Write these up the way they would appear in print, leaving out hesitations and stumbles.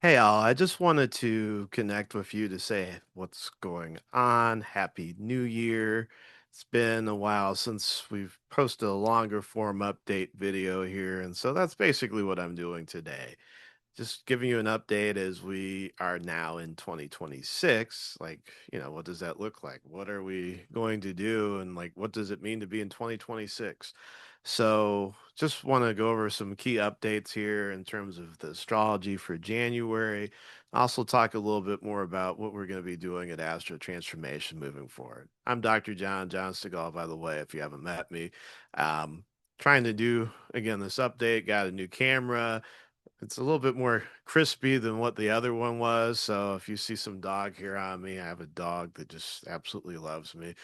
Hey, all, I just wanted to connect with you to say what's going on. Happy New Year. It's been a while since we've posted a longer form update video here, and so that's basically what I'm doing today. Just giving you an update as we are now in 2026. Like, what does that look like? What are we going to do? And like, what does it mean to be in 2026? So, just want to go over some key updates here in terms of the astrology for January. Also, talk a little bit more about what we're going to be doing at Astro Transformation moving forward. I'm Dr. John Stegall, by the way, if you haven't met me. Um, Trying to do again this update, got a new camera. It's a little bit more crispy than what the other one was. So if you see some dog hair on me, I have a dog that just absolutely loves me.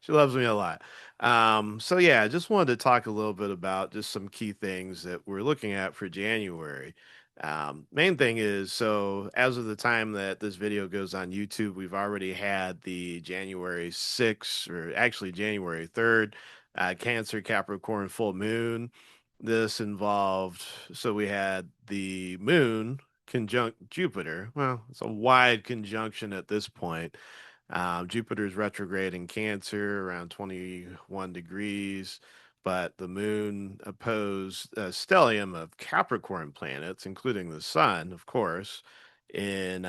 She loves me a lot. So yeah, I just wanted to talk a little bit about just some key things that we're looking at for January. Main thing is, so as of the time that this video goes on YouTube, we've already had the January 6th, or actually January 3rd, Cancer Capricorn full moon. This involved, so we had the moon conjunct Jupiter. Well, it's a wide conjunction at this point. Jupiter's retrograde in Cancer around 21 degrees, but the moon opposed a stellium of Capricorn planets, including the sun, of course, in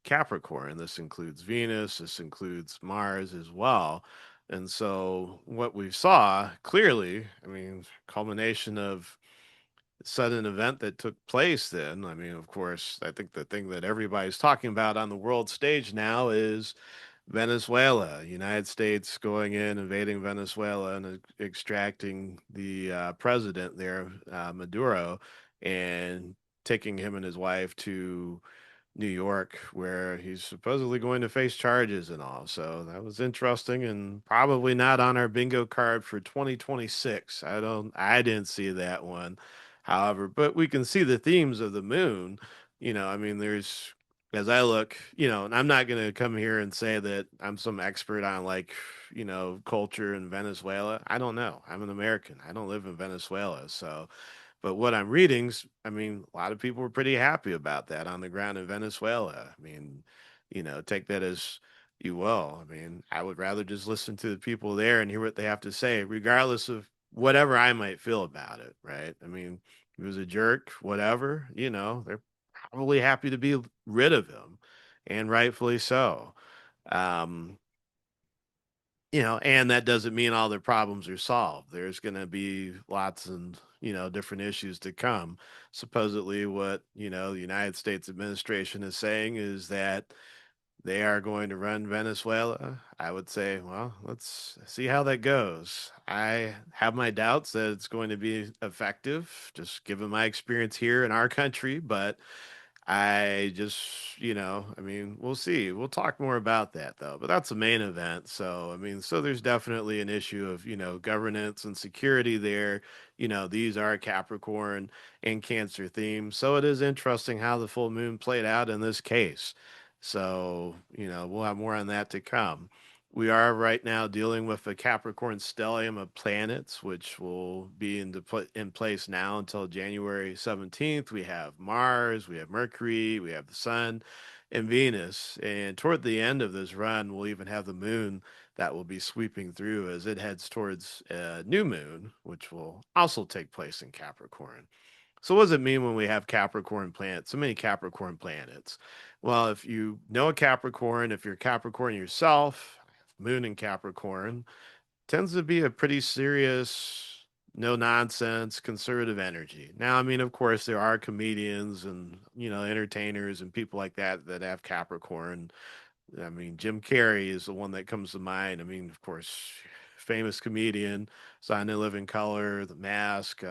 Capricorn. This includes Venus, this includes Mars as well. And so what we saw clearly, I mean, culmination of sudden event that took place then. I mean, of course, I think the thing that everybody's talking about on the world stage now is Venezuela, United States going in, invading Venezuela, and extracting the president there, Maduro, and taking him and his wife to New York, where he's supposedly going to face charges and all. So that was interesting and probably not on our bingo card for 2026. I didn't see that one. However, but we can see the themes of the moon. I mean, as I look, and I'm not going to come here and say that I'm some expert on like, culture in Venezuela. I don't know. I'm an American. I don't live in Venezuela. So, but what I'm reading's, I mean, a lot of people were pretty happy about that on the ground in Venezuela. I mean, take that as you will. I mean, I would rather just listen to the people there and hear what they have to say, regardless of whatever I might feel about it, right? I mean, he was a jerk, whatever, they're probably happy to be rid of him, and rightfully so. Um, and that doesn't mean all their problems are solved. There's going to be lots and, different issues to come. Supposedly, what, the United States administration is saying is that they are going to run Venezuela. I would say, well, let's see how that goes. I have my doubts that it's going to be effective, just given my experience here in our country, but I just, I mean, we'll see. We'll talk more about that though, but that's the main event. So, I mean, so there's definitely an issue of, governance and security there. These are Capricorn and Cancer themes. So it is interesting how the full moon played out in this case. So, we'll have more on that to come. We are right now dealing with a Capricorn stellium of planets, which will be in place now until January 17th. We have Mars, we have Mercury, we have the Sun, and Venus. And toward the end of this run, we'll even have the Moon that will be sweeping through as it heads towards a new moon, which will also take place in Capricorn. So, what does it mean when we have Capricorn planets? So many Capricorn planets. Well, if you know a Capricorn, if you're Capricorn yourself, Moon in Capricorn tends to be a pretty serious, no nonsense, conservative energy. Now, I mean, of course, there are comedians and, entertainers and people like that that have Capricorn. I mean, Jim Carrey is the one that comes to mind. I mean, of course, famous comedian, Sign to Live in Color, The Mask,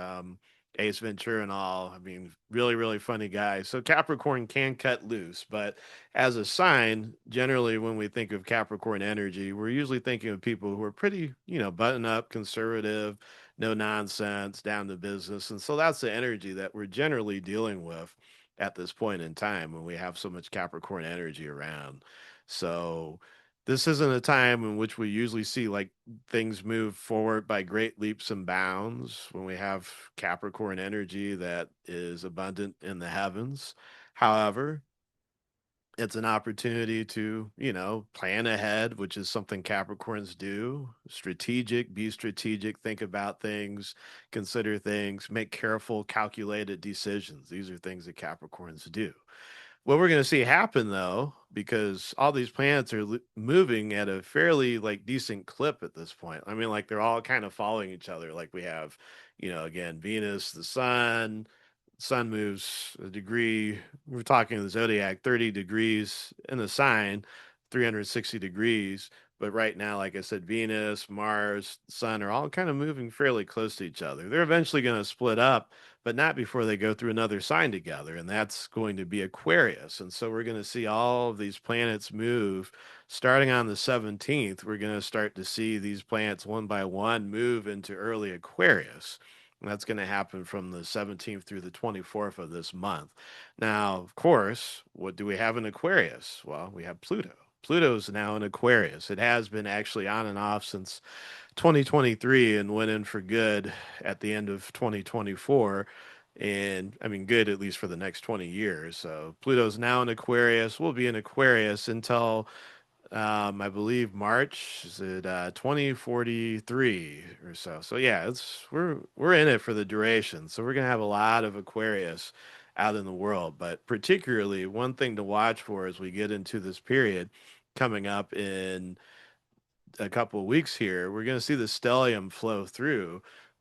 Ace Ventura, and all. I mean, really, really funny guy. So Capricorn can cut loose, but as a sign, generally, when we think of Capricorn energy, we're usually thinking of people who are pretty, button up, conservative, no nonsense, down to business. And so that's the energy that we're generally dealing with at this point in time when we have so much Capricorn energy around. So, This isn't a time in which we usually see like things move forward by great leaps and bounds when we have Capricorn energy that is abundant in the heavens. However, it's an opportunity to, plan ahead, which is something Capricorns do. Be strategic, think about things, consider things, make careful, calculated decisions. These are things that Capricorns do. What we're going to see happen though, because all these planets are moving at a fairly like decent clip at this point. I mean, like they're all kind of following each other. Like we have, again, Venus, the sun moves a degree. We're talking the zodiac, 30 degrees in the sign, 360 degrees. But right now, like I said, Venus, Mars, Sun are all kind of moving fairly close to each other. They're eventually going to split up, but not before they go through another sign together, and that's going to be Aquarius. And so we're going to see all of these planets move starting on the 17th. We're going to start to see these planets one by one move into early Aquarius. And that's going to happen from the 17th through the 24th of this month. Now, of course, what do we have in Aquarius? Well, we have Pluto. Pluto's now in Aquarius. It has been actually on and off since 2023 and went in for good at the end of 2024. And I mean, good at least for the next 20 years. So Pluto's now in Aquarius. We'll be in Aquarius until I believe March is it 2043 or so. So yeah, it's we're in it for the duration. So we're gonna have a lot of Aquarius out in the world. But particularly one thing to watch for as we get into this period coming up in a couple of weeks here, we're going to see the stellium flow through.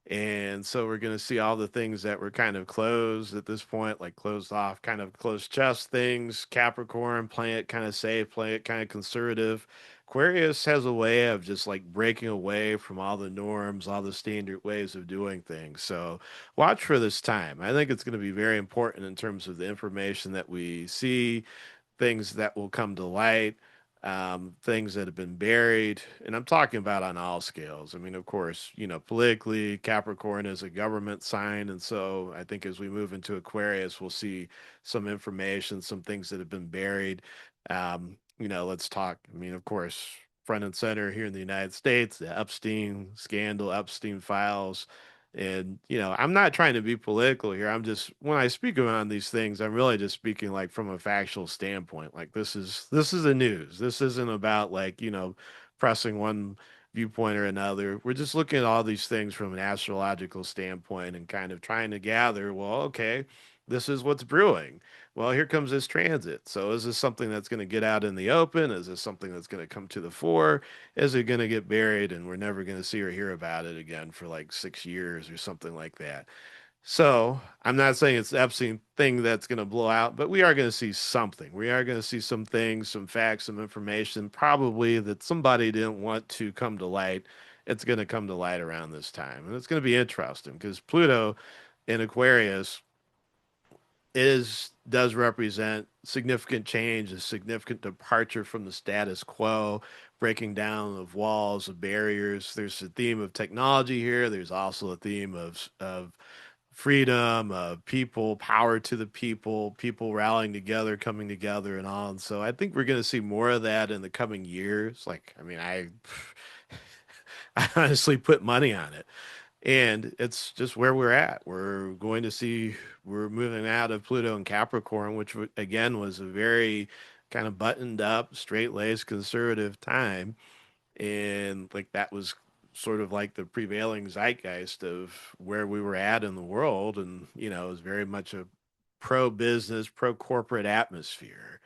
And so we're going to see all the things that were kind of closed at this point, like closed off, kind of closed chest things, Capricorn, playing it kind of safe, playing it kind of conservative. Aquarius has a way of just like breaking away from all the norms, all the standard ways of doing things. So watch for this time. I think it's going to be very important in terms of the information that we see, things that will come to light, things that have been buried. And I'm talking about on all scales. I mean, of course, politically, Capricorn is a government sign. And so I think as we move into Aquarius, we'll see some information, some things that have been buried. Let's talk. I mean, of course, front and center here in the United States, the Epstein scandal, Epstein files. And, I'm not trying to be political here. I'm just, when I speak about these things, I'm really just speaking like from a factual standpoint. Like this is the news. This isn't about like, pressing one viewpoint or another. We're just looking at all these things from an astrological standpoint and kind of trying to gather, well, okay, this is what's brewing. Well, here comes this transit. So is this something that's going to get out in the open? Is this something that's going to come to the fore? Is it going to get buried and we're never going to see or hear about it again for like 6 years or something like that? So I'm not saying it's the Epstein thing that's going to blow out, but we are going to see something. We are going to see some things, some facts, some information, probably that somebody didn't want to come to light. It's going to come to light around this time. And it's going to be interesting because Pluto in Aquarius does represent significant change, a significant departure from the status quo, breaking down of walls, of barriers. There's a theme of technology here. There's also a theme of freedom, of people, power to the people, people rallying together, coming together, and all. And so I think we're going to see more of that in the coming years. Like, I mean, I honestly put money on it. And it's just where we're at. We're moving out of Pluto and Capricorn, which again was a very kind of buttoned up, straight-laced conservative time. And like that was sort of like the prevailing zeitgeist of where we were at in the world. And, it was very much a pro-business, pro-corporate atmosphere.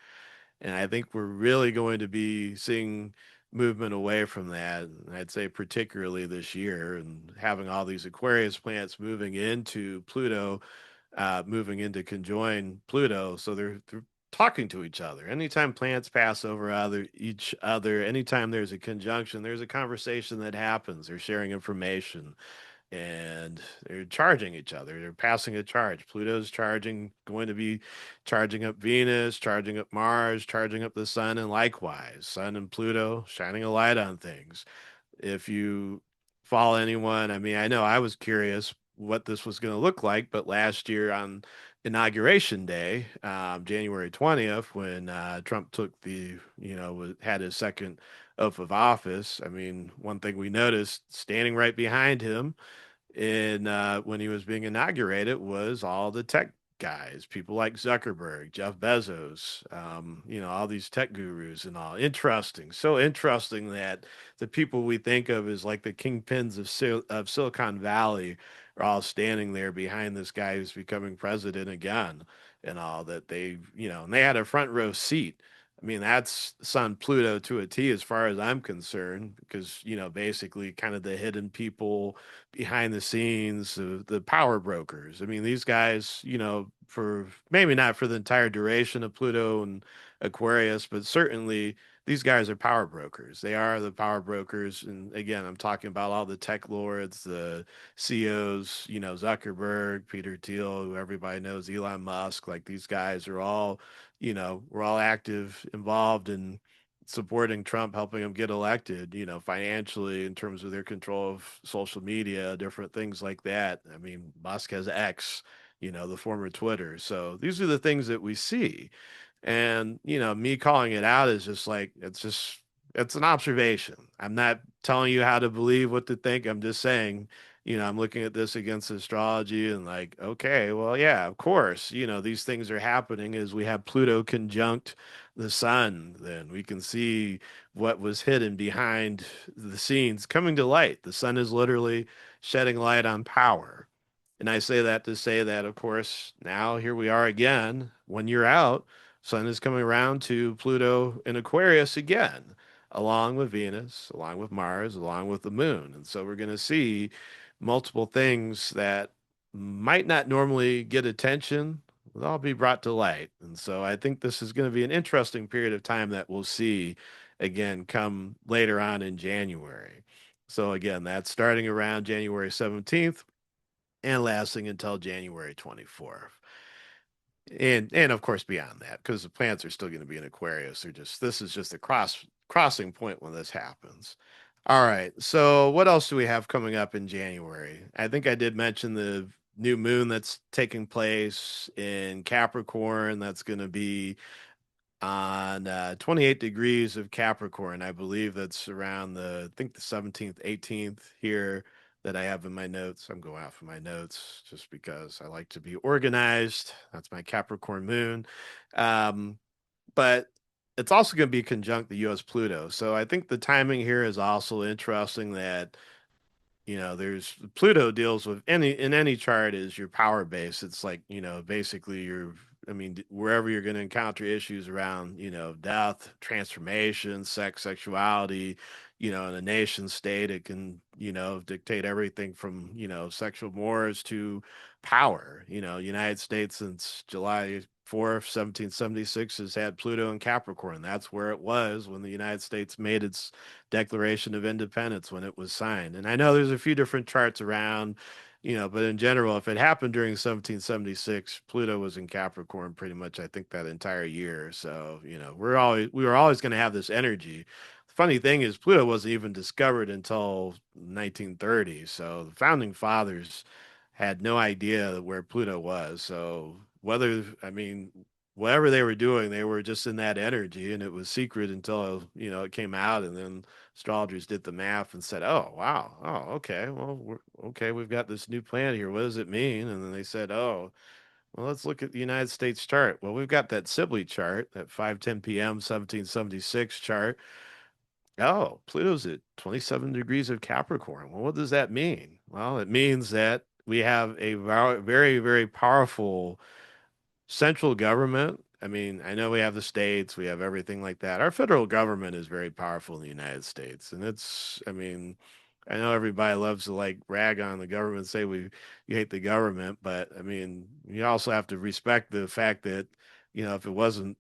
And I think we're really going to be seeing movement away from that. And I'd say particularly this year and having all these Aquarius planets moving into Pluto, moving into conjoin Pluto. So they're talking to each other. Anytime planets pass over each other, anytime there's a conjunction, there's a conversation that happens. They're sharing information and they're charging each other. They're passing a charge. Pluto's going to be charging up Venus, charging up Mars, charging up the sun, and likewise, Sun and Pluto shining a light on things. If you follow anyone, I mean, I know I was curious what this was going to look like, but last year on Inauguration Day, January 20th, when Trump took had his second oath of office. I mean, one thing we noticed standing right behind him in when he was being inaugurated was all the tech guys, people like Zuckerberg, Jeff Bezos, all these tech gurus and all. Interesting, so interesting that the people we think of as like the kingpins of Silicon Valley are all standing there behind this guy who's becoming president again, and all that and they had a front row seat. I mean, that's Sun Pluto to a T as far as I'm concerned, because, basically kind of the hidden people behind the scenes, the power brokers. I mean, these guys, for maybe not for the entire duration of Pluto and Aquarius, but certainly these guys are power brokers. They are the power brokers. And again, I'm talking about all the tech lords, the CEOs, Zuckerberg, Peter Thiel, who everybody knows, Elon Musk. Like these guys are all, we're all active, involved in supporting Trump, helping him get elected, financially in terms of their control of social media, different things like that. I mean, Musk has X, the former Twitter. So these are the things that we see. And, me calling it out is just like, it's an observation. I'm not telling you how to believe what to think. I'm just saying, I'm looking at this against astrology and like, okay, well, yeah, of course, these things are happening as we have Pluto conjunct the sun. Then we can see what was hidden behind the scenes coming to light. The sun is literally shedding light on power. And I say that to say that, of course, now here we are again. When you're out, Sun is coming around to Pluto in Aquarius again, along with Venus, along with Mars, along with the moon. And so we're going to see multiple things that might not normally get attention, will all be brought to light. And so I think this is going to be an interesting period of time that we'll see again come later on in January. So again, that's starting around January 17th and lasting until January 24th. And of course beyond that, because the plants are still going to be in Aquarius. This is just a crossing point when this happens. All right. So what else do we have coming up in January? I think I did mention the new moon that's taking place in Capricorn. That's going to be on 28 degrees of Capricorn. I believe that's around I think the 17th, 18th here that I have in my notes. I'm going off of my notes just because I like to be organized. That's my Capricorn moon. Um, but it's also going to be conjunct the US Pluto. So I think the timing here is also interesting that there's Pluto deals with any chart is your power base. It's like, basically I mean, wherever you're going to encounter issues around, death, transformation, sex, sexuality, in a nation state, it can, dictate everything from, sexual mores to power. United States since July 4th, 1776 has had Pluto in Capricorn. That's where it was when the United States made its Declaration of Independence when it was signed. And I know there's a few different charts around, but in general, if it happened during 1776, Pluto was in Capricorn pretty much, I think, that entire year. So, we were always going to have this energy. The funny thing is, Pluto wasn't even discovered until 1930. So the founding fathers had no idea where Pluto was. So I mean, whatever they were doing, they were just in that energy, and it was secret until it came out, and then astrologers did the math and said, "Oh, wow, oh, okay, well, okay, we've got this new planet here. What does it mean?" And then they said, "Oh, well, let's look at the United States chart. Well, we've got that Sibley chart, that 5:10 p.m. 1776 chart. Oh, Pluto's at 27 degrees of Capricorn. Well, what does that mean? Well, it means that we have a very, very powerful central government. I mean, I know we have the states, we have everything like that. Our federal government is very powerful in the United States. And I mean, I know everybody loves to like rag on the government, say you hate the government, but I mean, you also have to respect the fact that, if it wasn't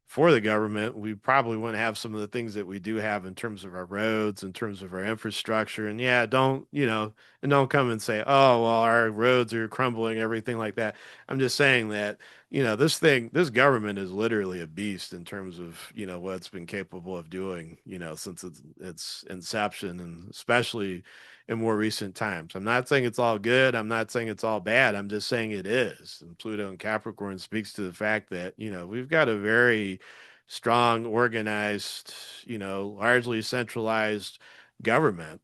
for the government, we probably wouldn't have some of the things that we do have in terms of our roads, in terms of our infrastructure. And yeah, and don't come and say, oh, well, our roads are crumbling, everything like that. I'm just saying that, this government is literally a beast in terms of, what it's been capable of doing, since its inception, and especially in more recent times. I'm not saying it's all good. I'm not saying it's all bad. I'm just saying it is. And Pluto and Capricorn speaks to the fact that, we've got a very strong, organized, largely centralized government,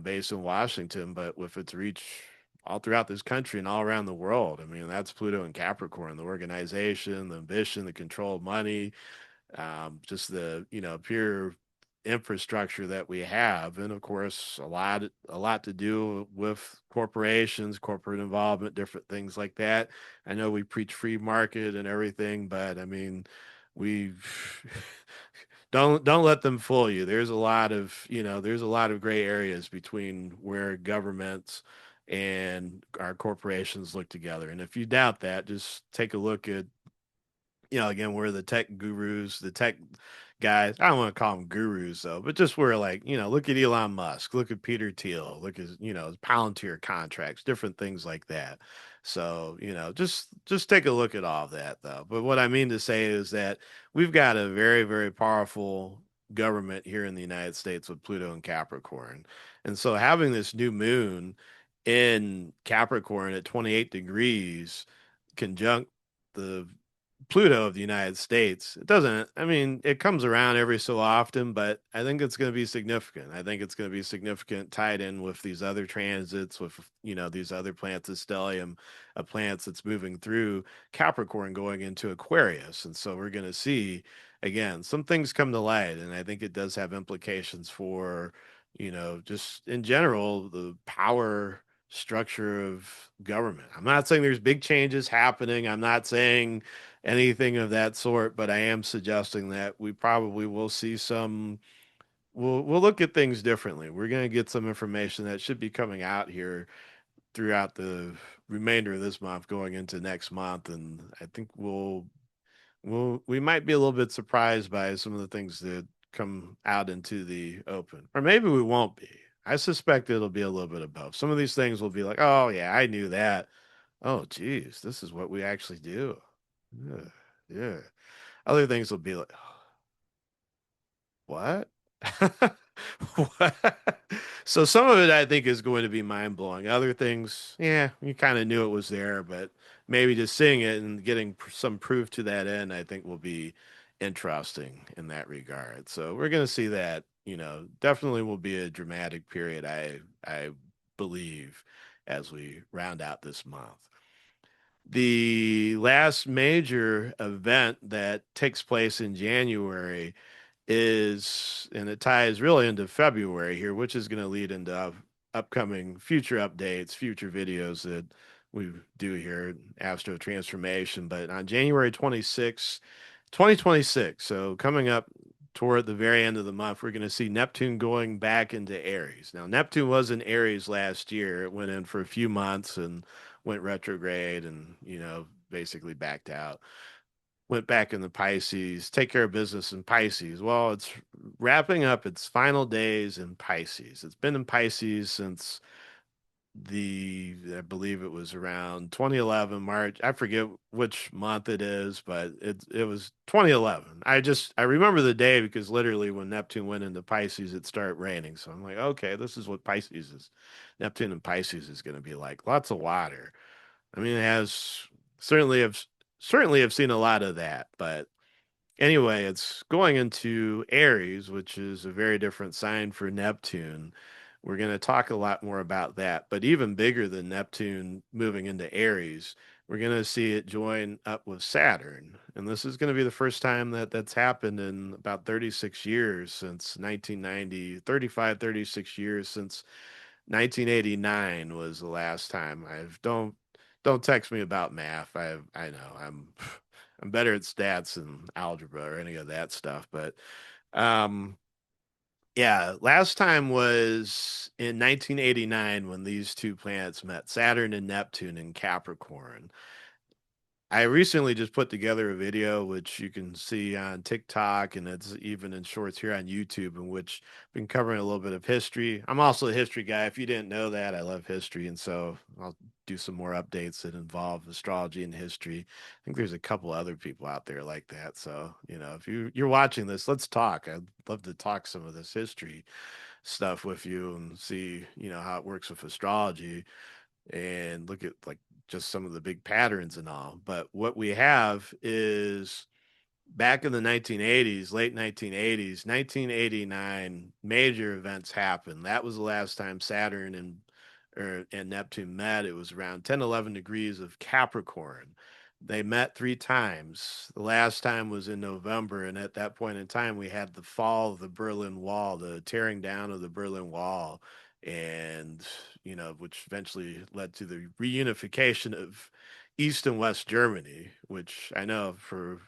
based in Washington, but with its reach all throughout this country and all around the world. I mean, that's Pluto and Capricorn, the organization, the ambition, the control of money, just the pure infrastructure that we have, and of course a lot to do with corporations, corporate involvement, different things like that. I know we preach free market and everything, but I mean, we don't let them fool you. There's a lot of gray areas between where governments and our corporations look together. And if you doubt that, just take a look at, again, we're the tech gurus, the tech guys. I don't want to call them gurus though, but just we're like, look at Elon Musk, look at Peter Thiel, look at, his Palantir contracts, different things like that. So, just take a look at all of that though. But what I mean to say is that we've got a very, very powerful government here in the United States with Pluto and Capricorn. And so having this new moon in Capricorn at 28 degrees conjunct the Pluto of the United States. It doesn't, I mean, it comes around every so often, but I think it's going to be significant. I think it's going to be significant tied in with these other transits, with, these other planets, of stellium, planets that's moving through Capricorn going into Aquarius. And so we're going to see, again, some things come to light. And I think it does have implications for, just in general, the power structure of government. I'm not saying there's big changes happening. I'm not saying anything of that sort, but I am suggesting that we probably will see some. We'll look at things differently. We're going to get some information that should be coming out here throughout the remainder of this month, going into next month, and I think we might be a little bit surprised by some of the things that come out into the open, or maybe we won't be. I suspect it'll be a little bit of both. Some of these things will be like, oh yeah, I knew that. Oh geez, this is what we actually do. Yeah. Yeah. Other things will be like, what? What? So some of it I think is going to be mind blowing. Other things, yeah, you kind of knew it was there, but maybe just seeing it and getting some proof to that end, I think will be interesting in that regard. So we're going to see that, definitely will be a dramatic period, I believe, as we round out this month. The last major event that takes place in January is, and it ties really into February here, which is going to lead into upcoming future updates, future videos that we do here at Astro Transformation. But on January 26th, 2026, so coming up toward the very end of the month, we're going to see Neptune going back into Aries. Now, Neptune was in Aries last year. It went in for a few months and went retrograde and, basically backed out, went back into Pisces, take care of business in Pisces. Well, it's wrapping up its final days in Pisces. It's been in Pisces since I believe it was around 2011 March. I forget which month it is, but it was 2011. I remember the day because literally when Neptune went into Pisces, it started raining. So I'm like, okay, this is what Pisces is. Neptune and Pisces is going to be like. Lots of water. I mean, it has certainly have certainly have seen a lot of that, but anyway, it's going into Aries, which is a very different sign for Neptune. We're going to talk a lot more about that, but even bigger than Neptune moving into Aries, we're going to see it join up with Saturn. And this is going to be the first time that that's happened in about 36 years since 1990, 35, 36 years since 1989 was the last time. Don't text me about math. I know I'm better at stats and algebra or any of that stuff, but um yeah, last time was in 1989 when these two planets met, Saturn and Neptune in Capricorn. I recently just put together a video which you can see on TikTok and it's even in shorts here on YouTube, in which I've been covering a little bit of history. I'm also a history guy. If you didn't know that, I love history, and so I'll do some more updates that involve astrology and history. I think there's a couple other people out there like that. So, if you're watching this, let's talk. I'd love to talk some of this history stuff with you and see, how it works with astrology and look at like just some of the big patterns and all. But what we have is back in the 1980s, late 1980s, 1989, major events happened. That was the last time Saturn and Neptune met. It was around 10, 11 degrees of Capricorn. They met three times. The last time was in November, and at that point in time, we had the fall of the Berlin Wall, the tearing down of the Berlin Wall, and which eventually led to the reunification of East and West Germany, which I know for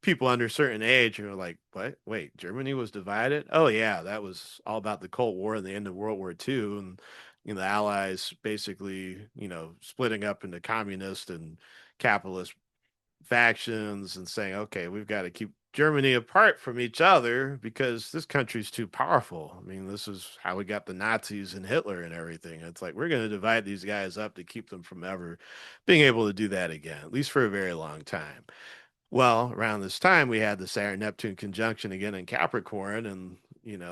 people under a certain age are like, what? Wait, Germany was divided? Oh yeah, that was all about the Cold War and the end of World War II, and the Allies basically, splitting up into communist and capitalist factions and saying, okay, we've got to keep Germany apart from each other because this country's too powerful. I mean, this is how we got the Nazis and Hitler and everything. It's like we're going to divide these guys up to keep them from ever being able to do that again, at least for a very long time. Well, around this time, we had the Saturn Neptune conjunction again in Capricorn, and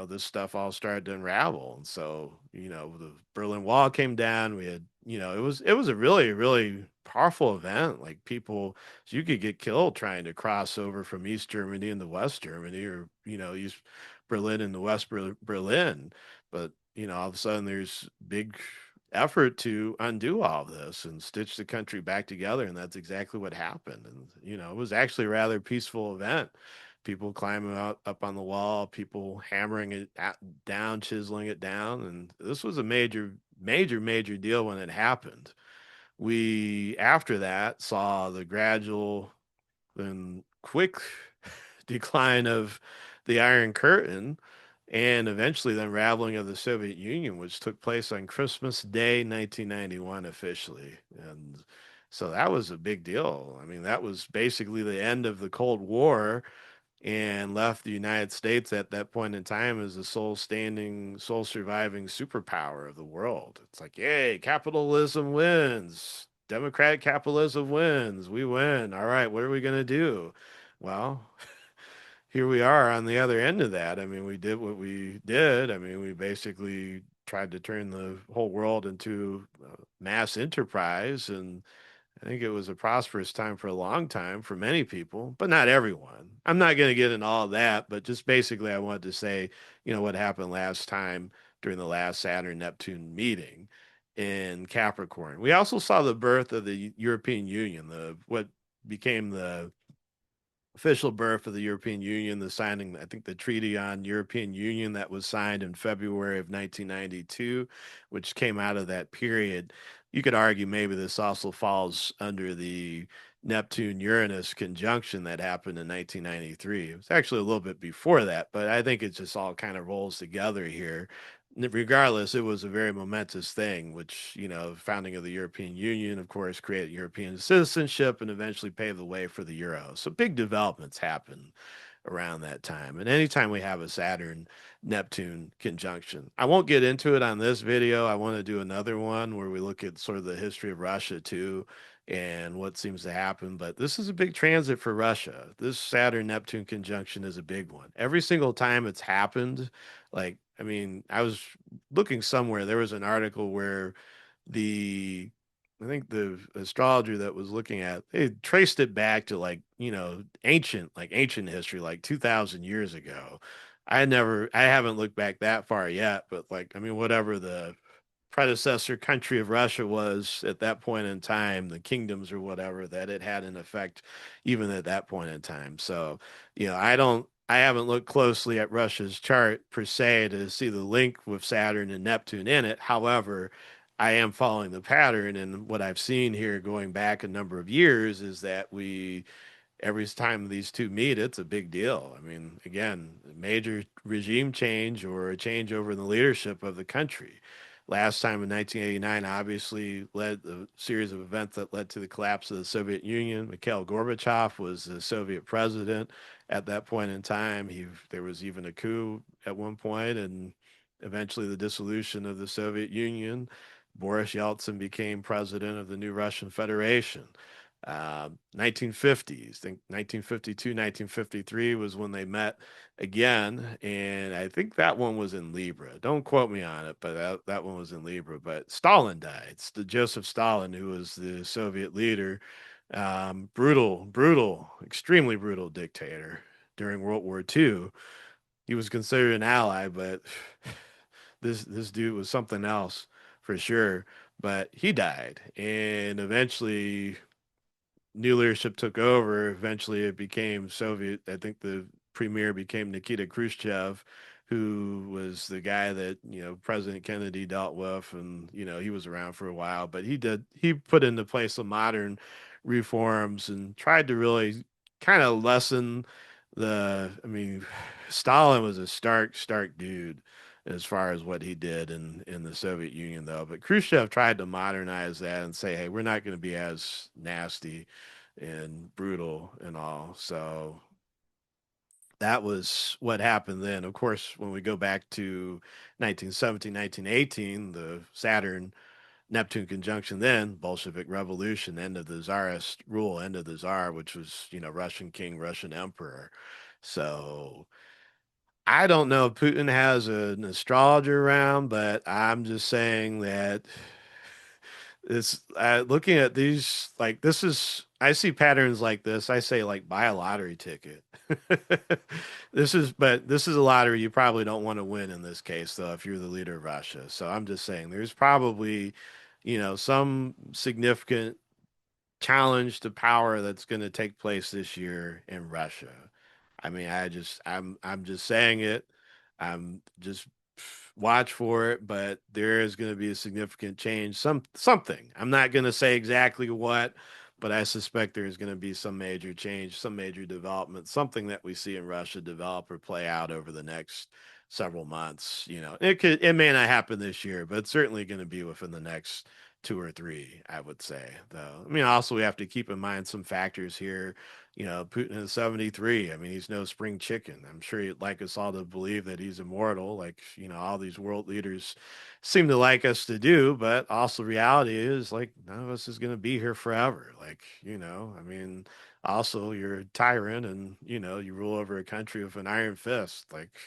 this stuff all started to unravel. And so, the Berlin Wall came down. We had, it was a really, really powerful event. Like people, so you could get killed trying to cross over from East Germany into West Germany, or East Berlin into Berlin. But all of a sudden, there's big effort to undo all of this and stitch the country back together, and that's exactly what happened. And it was actually a rather peaceful event. People climbing out up on the wall, people hammering it down, chiseling it down, and this was a major, major, major deal when it happened. We after that saw the gradual and quick decline of the Iron Curtain and eventually the unraveling of the Soviet Union, which took place on Christmas Day, 1991, officially. And so that was a big deal. I mean, that was basically the end of the Cold War and left the United States at that point in time as the sole standing, sole surviving superpower of the world. It's like, yay, capitalism wins. Democratic capitalism wins. We win. All right, what are we going to do? Well, here we are on the other end of that. I mean, we did what we did. I mean, we basically tried to turn the whole world into mass enterprise, and I think it was a prosperous time for a long time for many people, but not everyone. I'm not going to get into all that, but just basically, I wanted to say, what happened last time during the last Saturn Neptune meeting in Capricorn. We also saw the birth of the European Union, the what became the official birth of the European Union, the signing, I think, the Treaty on European Union that was signed in February of 1992, which came out of that period. You could argue maybe this also falls under the Neptune Uranus conjunction that happened in 1993. It was actually a little bit before that, but I think it just all kind of rolls together here. Regardless, it was a very momentous thing, which, founding of the European Union, of course, created European citizenship and eventually paved the way for the euro. So big developments happen around that time. And anytime we have a Saturn Neptune conjunction, I won't get into it on this video. I want to do another one where we look at sort of the history of Russia too and what seems to happen. But this is a big transit for Russia. This Saturn Neptune conjunction is a big one. Every single time it's happened, like, I mean, I was looking somewhere, there was an article where the I think the astrologer that was looking at they traced it back to ancient history, like 2,000 years ago. I haven't looked back that far yet, but like, I mean, whatever the predecessor country of Russia was at that point in time, the kingdoms or whatever, that it had an effect even at that point in time. So, I haven't looked closely at Russia's chart per se to see the link with Saturn and Neptune in it. However, I am following the pattern, and what I've seen here going back a number of years is that every time these two meet, it's a big deal. I mean, again, a major regime change or a change over in the leadership of the country. Last time in 1989, obviously led a series of events that led to the collapse of the Soviet Union. Mikhail Gorbachev was the Soviet president at that point in time. There was even a coup at one point, and eventually the dissolution of the Soviet Union. Boris Yeltsin became president of the new Russian Federation. 1950s, I think 1952, 1953 was when they met again, and I think that one was in Libra. Don't quote me on it, but that one was in Libra. But Stalin died. It's the Joseph Stalin, who was the Soviet leader Brutal, extremely brutal dictator during World War II. He was considered an ally, but this dude was something else for sure. But he died, and eventually new leadership took over. Eventually, it became Soviet. I think the premier became Nikita Khrushchev, who was the guy that President Kennedy dealt with, and he was around for a while. But he put into place some modern reforms and tried to really kind of lessen the. I mean, Stalin was a stark dude as far as what he did in the Soviet Union, though. But Khrushchev tried to modernize that and say, hey, we're not going to be as nasty and brutal and all. So that was what happened then. Of course, when we go back to 1917, 1918, the Saturn Neptune conjunction, then Bolshevik Revolution, end of the Tsarist rule, end of the Tsar, which was, Russian king, Russian emperor. So I don't know if Putin has an astrologer around, but I'm just saying that it's looking at these like this is I see patterns like this. I say like buy a lottery ticket. This is a lottery you probably don't want to win in this case though if you're the leader of Russia. So I'm just saying there's probably, some significant challenge to power that's going to take place this year in Russia. I mean, I'm just saying it. I'm just watch for it, but there is going to be a significant change. Something. I'm not going to say exactly what, but I suspect there is going to be some major change, some major development, something that we see in Russia develop or play out over the next several months. It may not happen this year, but it's certainly going to be within the next two or three, I would say, though. I mean, also we have to keep in mind some factors here. Putin is 73. I mean, he's no spring chicken. I'm sure he'd like us all to believe that he's immortal, like, all these world leaders seem to like us to do, but also reality is like none of us is going to be here forever. Like, I mean, also you're a tyrant and, you rule over a country with an iron fist. Like,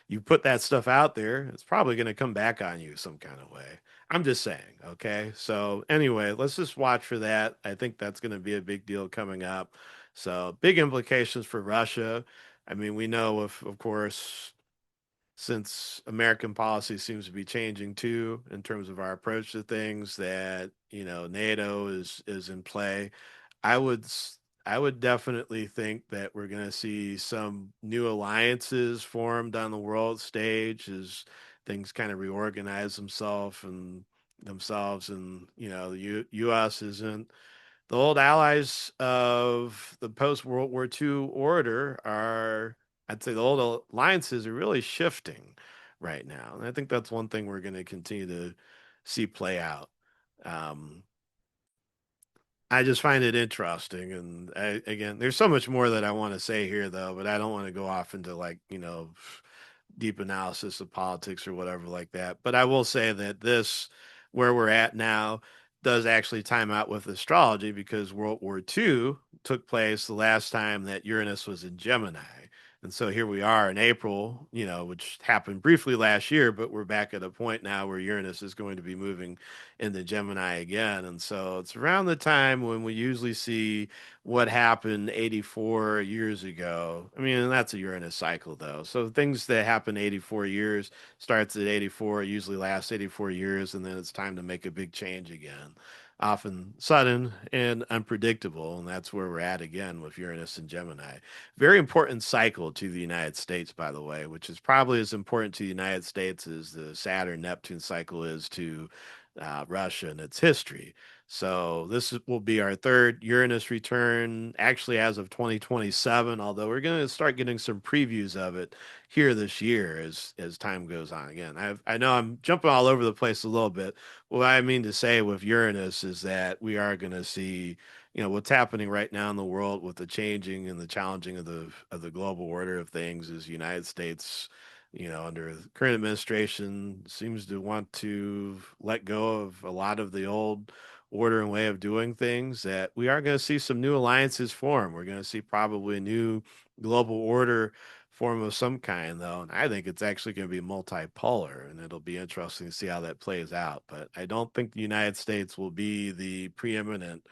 you put that stuff out there, it's probably going to come back on you some kind of way. I'm just saying, okay? So anyway, let's just watch for that. I think that's going to be a big deal coming up. So big implications for Russia. I mean, we know of course, since American policy seems to be changing too in terms of our approach to things, that NATO is in play. I would I would definitely think that we're going to see some new alliances formed on the world stage as things kind of reorganize themselves and the U.S. isn't the old allies of the post World War II order are, I'd say the old alliances are really shifting right now. And I think that's one thing we're going to continue to see play out. Um, I just find it interesting. And again, there's so much more that I want to say here, though, but I don't want to go off into like, deep analysis of politics or whatever like that. But I will say that where we're at now, does actually time out with astrology because World War II took place the last time that Uranus was in Gemini. And so here we are in April, which happened briefly last year, but we're back at a point now where Uranus is going to be moving into Gemini again. And so it's around the time when we usually see what happened 84 years ago. I mean, that's a Uranus cycle, though. So things that happen 84 years starts at 84, usually lasts 84 years, and then it's time to make a big change again. Often sudden and unpredictable, and that's where we're at again with Uranus and Gemini. Very important cycle to the United States, by the way, which is probably as important to the United States as the Saturn Neptune cycle is to Russia and its history. So will be our third Uranus return, actually as of 2027. Although we're going to start getting some previews of it here this year as time goes on. Again, I know I'm jumping all over the place a little bit. What I mean to say with Uranus is that we are going to see, what's happening right now in the world with the changing and the challenging of the global order of things is United States, under the current administration seems to want to let go of a lot of the old order and way of doing things, that we are going to see some new alliances form. We're going to see probably a new global order form of some kind, though. And I think it's actually going to be multipolar, and it'll be interesting to see how that plays out. But I don't think the United States will be the preeminent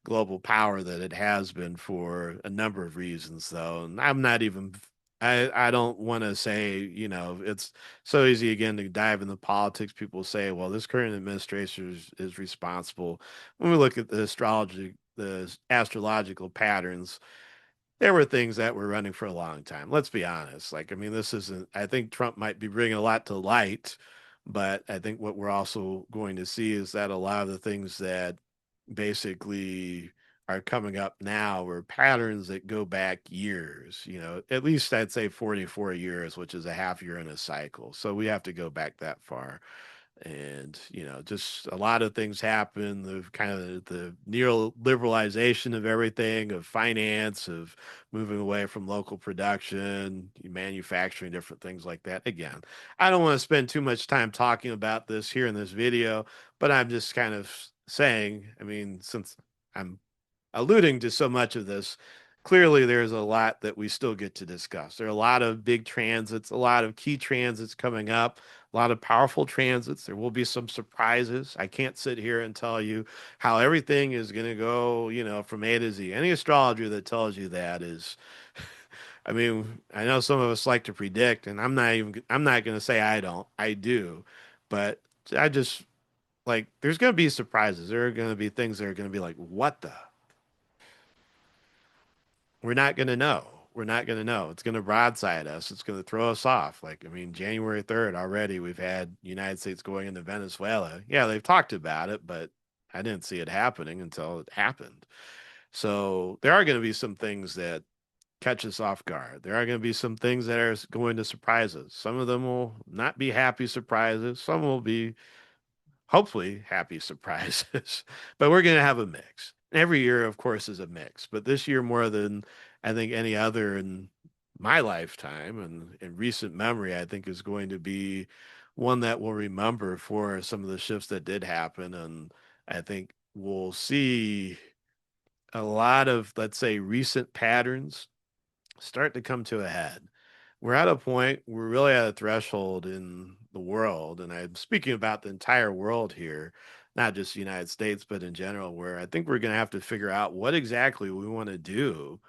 global power that it has been for a number of reasons, though. And I'm not even, I don't want to say, it's so easy again to dive into politics. People say, well, this current administration is responsible. When we look at the astrological patterns, there were things that were running for a long time. Let's be honest. Like, I mean, this isn't, I think Trump might be bringing a lot to light, but I think what we're also going to see is that a lot of the things that basically are coming up now are patterns that go back years, at least I'd say 44 years, which is a half year in a cycle. So we have to go back that far. And just a lot of things happen, the kind of the neoliberalization of everything, of finance, of moving away from local production, manufacturing, different things like that. Again, I don't want to spend too much time talking about this here in this video, but I'm just kind of saying, I mean, since I'm alluding to so much of this, clearly there's a lot that we still get to discuss. There are a lot of big transits, a lot of key transits coming up, a lot of powerful transits. There will be some surprises. I can't sit here and tell you how everything is going to go, from A to Z. Any astrologer that tells you that is, I mean, I know some of us like to predict, and I'm not going to say I don't. I do. But I just like, there's going to be surprises. There are going to be things that are going to be like, what the? We're not going to know. We're not going to know. It's going to broadside us. It's going to throw us off. Like, I mean, January 3rd already, we've had United States going into Venezuela. Yeah, they've talked about it, but I didn't see it happening until it happened. So there are going to be some things that catch us off guard. There are going to be some things that are going to surprise us. Some of them will not be happy surprises. Some will be hopefully happy surprises. But we're going to have a mix. Every year, of course, is a mix, but this year more than I think any other in my lifetime and in recent memory, I think is going to be one that we'll remember for some of the shifts that did happen. And I think we'll see a lot of, let's say, recent patterns start to come to a head. We're at a point, we're really at a threshold in the world, and I'm speaking about the entire world here, not just the United States, but in general, where I think we're going to have to figure out what exactly we want to do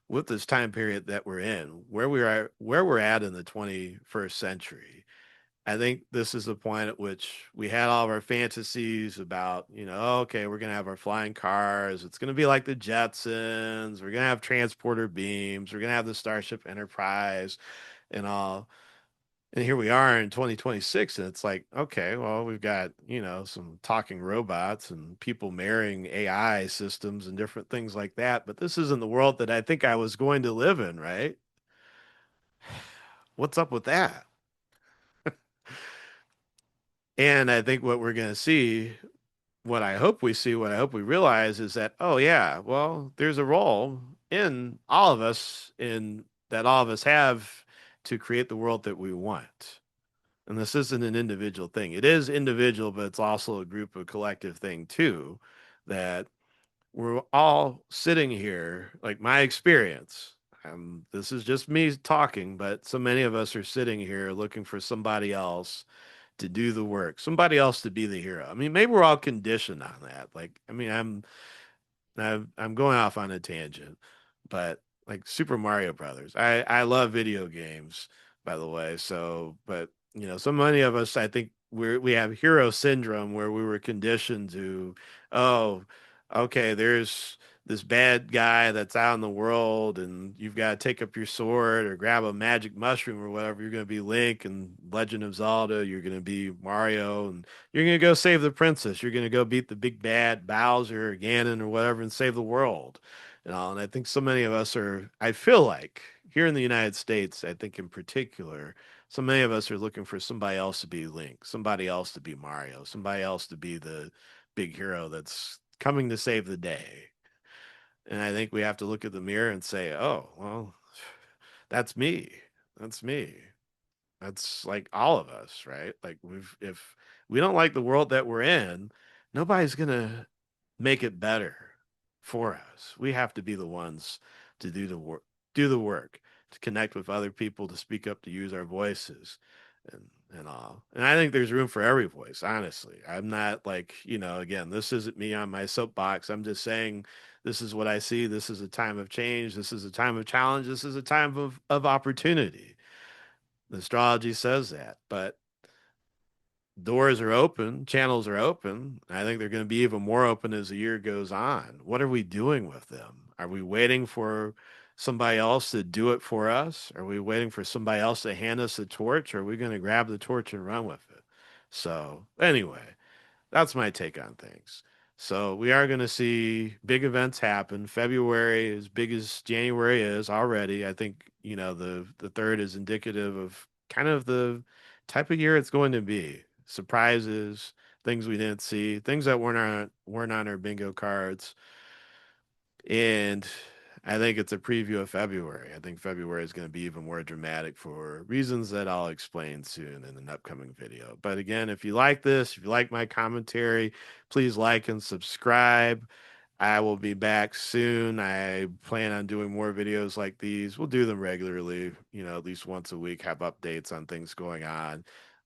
with this time period that we're in, where we're at in the 21st century. I think this is the point at which we had all of our fantasies about, okay, we're going to have our flying cars. It's going to be like the Jetsons. We're going to have transporter beams. We're going to have the Starship Enterprise and all. And here we are in 2026, and it's like, okay, well, we've got, some talking robots and people marrying AI systems and different things like that. But this isn't the world that I think I was going to live in, right? What's up with that? And I think what we're going to see, what I hope we see, what I hope we realize is that, oh, yeah, well, there's a role in all of us, in that all of us have to create the world that we want. And this isn't an individual thing. It is individual, but it's also a group of collective thing too, that we're all sitting here, like my experience. This is just me talking, but so many of us are sitting here looking for somebody else to do the work, somebody else to be the hero. I mean, maybe we're all conditioned on that. Like, I mean, I'm going off on a tangent, but like Super Mario Brothers. I love video games, by the way. So, but so many of us, I think we have hero syndrome where we were conditioned to, oh, okay, there's this bad guy that's out in the world, and you've got to take up your sword or grab a magic mushroom or whatever. You're going to be Link and Legend of Zelda. You're going to be Mario, and you're going to go save the princess. You're going to go beat the big bad Bowser or Ganon or whatever and save the world. And I think so many of us are, I feel like here in the United States, I think in particular, so many of us are looking for somebody else to be Link, somebody else to be Mario, somebody else to be the big hero that's coming to save the day. And I think we have to look at the mirror and say, oh, well, that's me. That's me. That's like all of us, right? Like if we don't like the world that we're in, nobody's gonna make it better for us. We have to be the ones to do the work, to connect with other people, to speak up, to use our voices. And and all. And I think there's room for every voice, honestly. I'm not like, again, this isn't me on my soapbox. I'm just saying this is what I see. This is a time of change. This is a time of challenge. This is a time of opportunity. The astrology says that. But doors are open, channels are open. I think they're going to be even more open as the year goes on. What are we doing with them? Are we waiting for somebody else to do it for us? Are we waiting for somebody else to hand us the torch? Or are we going to grab the torch and run with it? So, anyway, that's my take on things. So we are going to see big events happen. February, as big as January is already, I think, the third is indicative of kind of the type of year it's going to be. Surprises, things we didn't see, things that weren't on our bingo cards. And I think it's a preview of February. I think February is going to be even more dramatic for reasons that I'll explain soon in an upcoming video. But again, if you like this, if you like my commentary, please like and subscribe. I will be back soon. I plan on doing more videos like these. We'll do them regularly, at least once a week, have updates on things going on.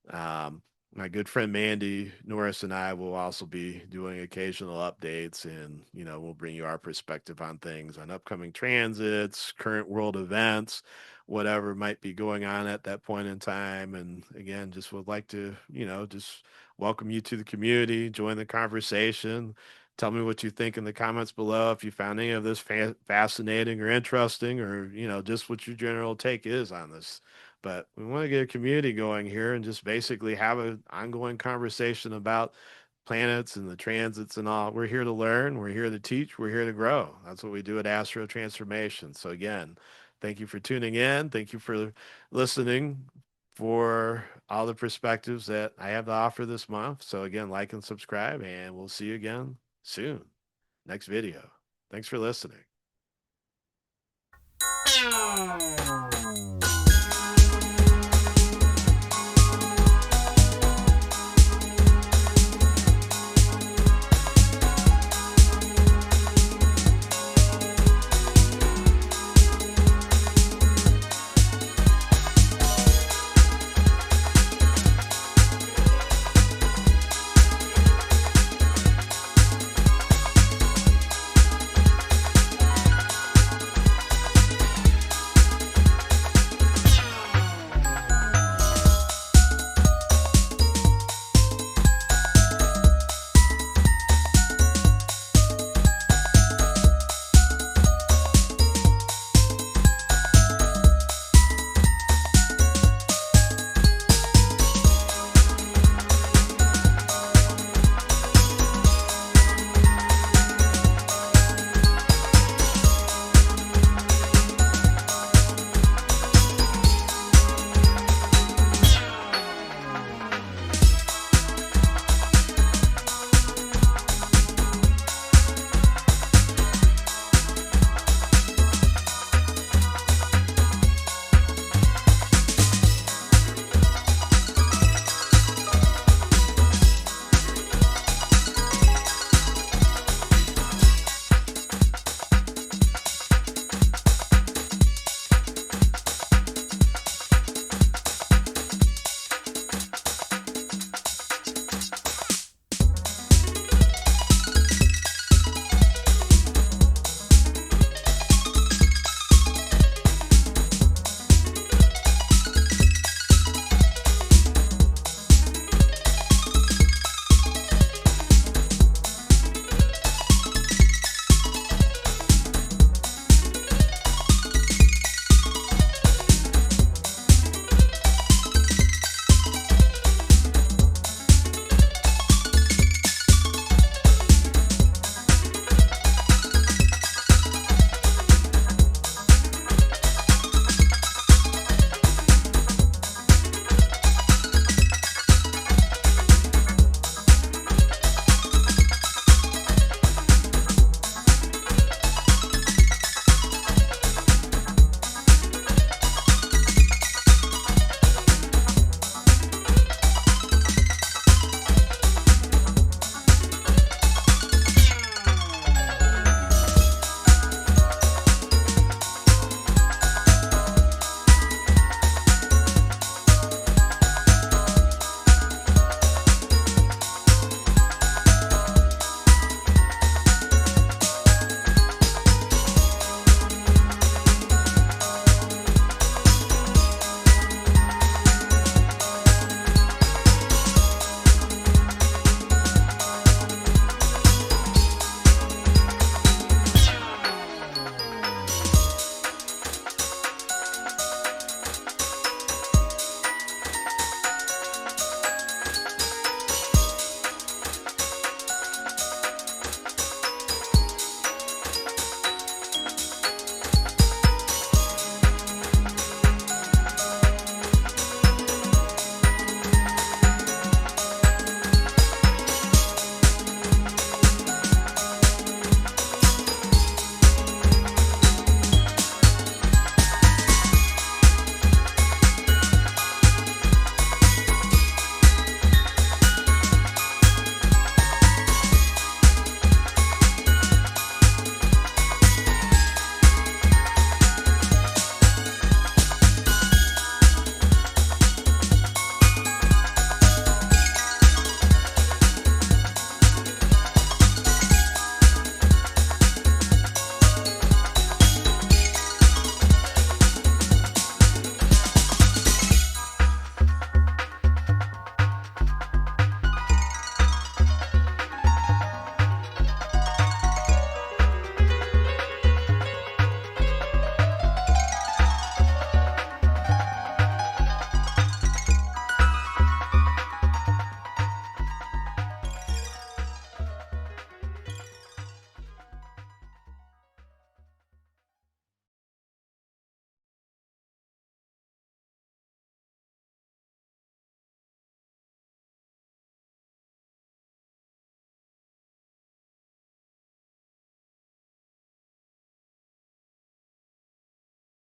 Um, my good friend Mandy Norris and I will also be doing occasional updates, and we'll bring you our perspective on things, on upcoming transits, current world events, whatever might be going on at that point in time. And again, just would like to, just welcome you to the community, join the conversation. Tell me what you think in the comments below if you found any of this fascinating or interesting, or just what your general take is on this. But we want to get a community going here and just basically have an ongoing conversation about planets and the transits and all. We're here to learn, we're here to teach, we're here to grow. That's what we do at Astro Transformation. So again, thank you for tuning in. Thank you for listening, for all the perspectives that I have to offer this month. So again, like and subscribe, and we'll see you again soon. Next video. Thanks for listening.